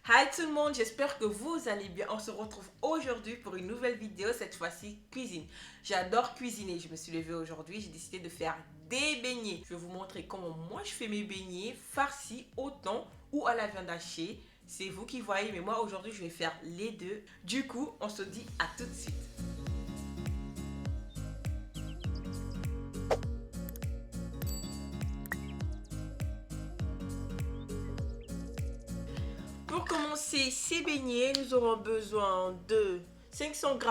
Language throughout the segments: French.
Hi tout le monde, j'espère que vous allez bien. On se retrouve aujourd'hui pour une nouvelle vidéo, cette fois-ci cuisine. J'adore cuisiner, je me suis levée aujourd'hui, j'ai décidé de faire des beignets. Je vais vous montrer comment moi je fais mes beignets farcis au thon ou à la viande hachée. C'est vous qui voyez, mais moi aujourd'hui je vais faire les deux. Du coup, on se dit à tout de suite. Pour commencer ces beignets, nous aurons besoin de 500 g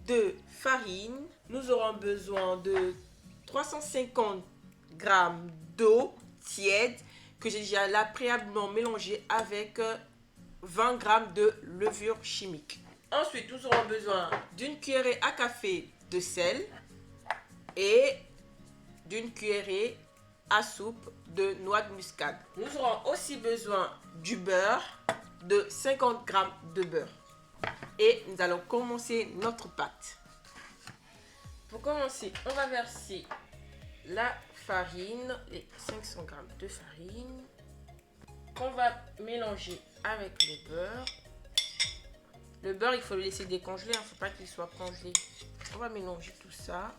de farine. Nous aurons besoin de 350 g d'eau tiède que j'ai déjà là préalablement mélangée avec 20 g de levure chimique. Ensuite, nous aurons besoin d'une cuillerée à café de sel et d'une cuillerée à soupe de noix de muscade. Nous aurons aussi besoin du beurre, de 50 g de beurre. Et nous allons commencer notre pâte. Pour commencer, on va verser la farine, les 500 g de farine, qu'on va mélanger avec le beurre. Le beurre, il faut le laisser décongeler, il ne faut pas qu'il soit congelé. On va mélanger tout ça.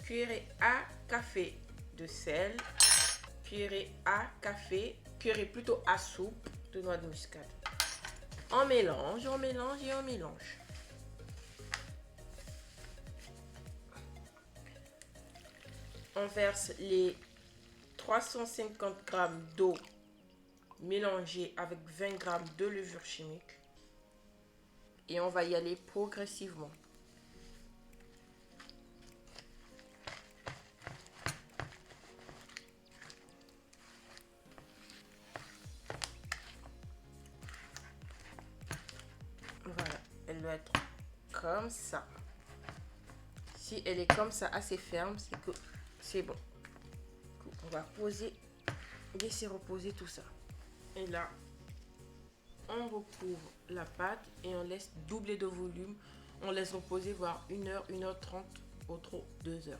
Cuillerée à café de sel, cuillerée à café, cuillerée plutôt à soupe de noix de muscade. On mélange, on mélange et on mélange. On verse les 350 g d'eau mélangée avec 20 g de levure chimique et on va y aller progressivement. Voilà, elle doit être comme ça. Si elle est comme ça, assez ferme, c'est que c'est bon. On va laisser reposer tout ça. Et là, on recouvre la pâte et on laisse doubler de volume. On laisse reposer voire 1 heure, 1 h 30, au trop 2 heures.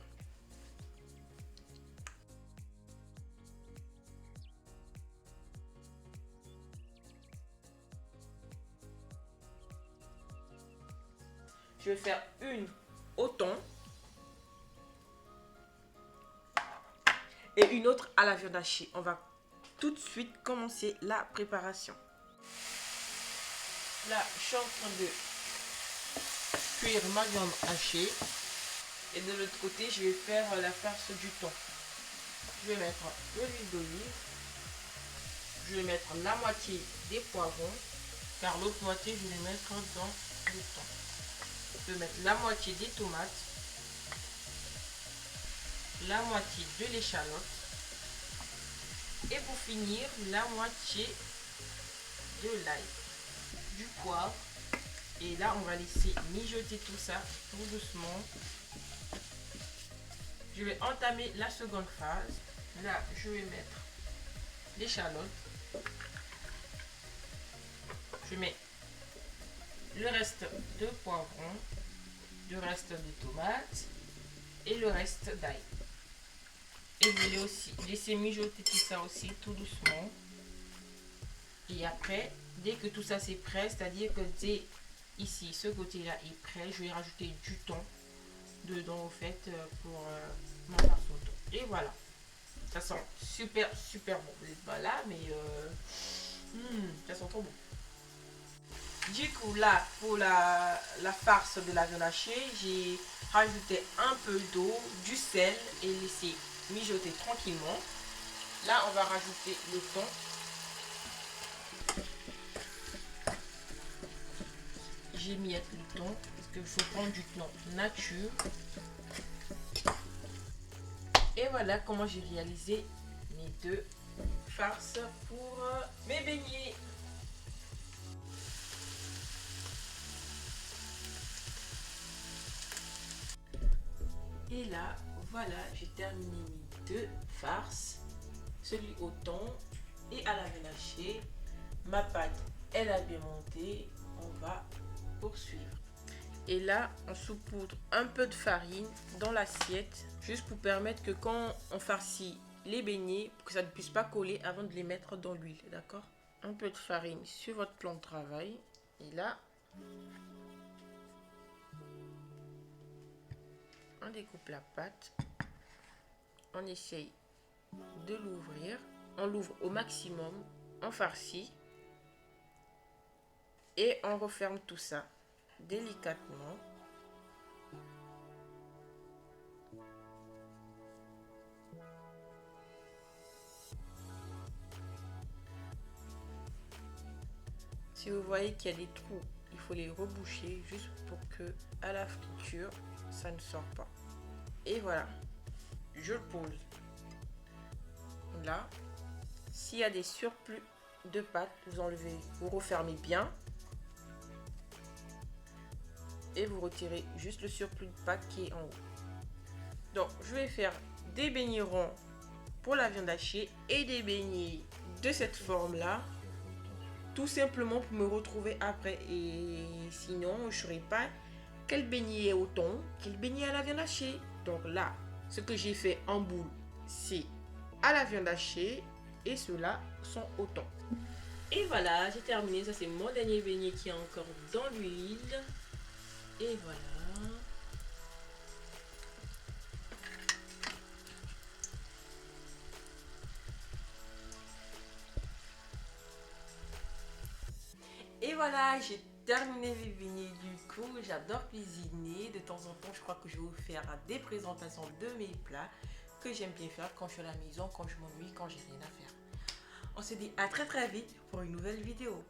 Je vais faire une au thon et une autre à la viande hachée. On va tout de suite commencer la préparation. Là, je suis en train de cuire ma viande hachée. Et de l'autre côté, je vais faire la farce du thon. Je vais mettre de l'huile d'olive. Je vais mettre la moitié des poivrons. Car l'autre moitié, je vais mettre dans le thon. Je vais mettre la moitié des tomates. La moitié de l'échalote. Et pour finir, la moitié de l'ail. Du poivre. Et là, on va laisser mijoter tout ça tout doucement. Je vais entamer la seconde phase. Là, je vais mettre l'échalote. Je mets le reste de poivrons, le reste de tomates et le reste d'ail. Et je vais aussi laisser mijoter tout ça aussi tout doucement. Et après, dès que tout ça c'est prêt, c'est-à-dire que dès ici, ce côté-là est prêt, je vais rajouter du thon dedans au fait pour ma farce au thon. Et voilà, ça sent super bon. Vous n'êtes pas là, mais ça sent trop bon. Du coup là, pour la farce de la viande hachée, j'ai rajouté un peu d'eau, du sel et laissé mijoter tranquillement. Là, on va rajouter le thon. J'ai mis le thon parce qu'il faut prendre du thon nature. Et voilà comment j'ai réalisé mes deux farces pour mes beignets. Et là, voilà, j'ai terminé mes deux farces. Celui au thon et à la viande hachée. Ma pâte, elle a bien monté. On va poursuivre. Et là, on saupoudre un peu de farine dans l'assiette, juste pour permettre que quand on farcit les beignets pour que ça ne puisse pas coller avant de les mettre dans l'huile, d'accord? Un peu de farine sur votre plan de travail. Et là, on découpe la pâte. On essaye de l'ouvrir. On l'ouvre au maximum. On farcit. Et on referme tout ça délicatement. Si vous voyez qu'il y a des trous, il faut les reboucher juste pour que à la friture, ça ne sort pas. Et voilà, je le pose. Là, s'il y a des surplus de pâte, vous enlevez, vous refermez bien. Et vous retirez juste le surplus de pâte qui est en haut. Donc, je vais faire des beignets ronds pour la viande hachée et des beignets de cette forme-là. Tout simplement pour me retrouver après. Et sinon, je ne saurais pas quel beignet est au thon, quel beignet à la viande hachée. Donc là, ce que j'ai fait en boule, c'est à la viande hachée et ceux-là sont au thon. Et voilà, j'ai terminé. Ça, c'est mon dernier beignet qui est encore dans l'huile. Et voilà. Et voilà, j'ai terminé mes beignets du coup. J'adore cuisiner. De temps en temps, je crois que je vais vous faire des présentations de mes plats que j'aime bien faire quand je suis à la maison, quand je m'ennuie, quand j'ai rien à faire. On se dit à très vite pour une nouvelle vidéo.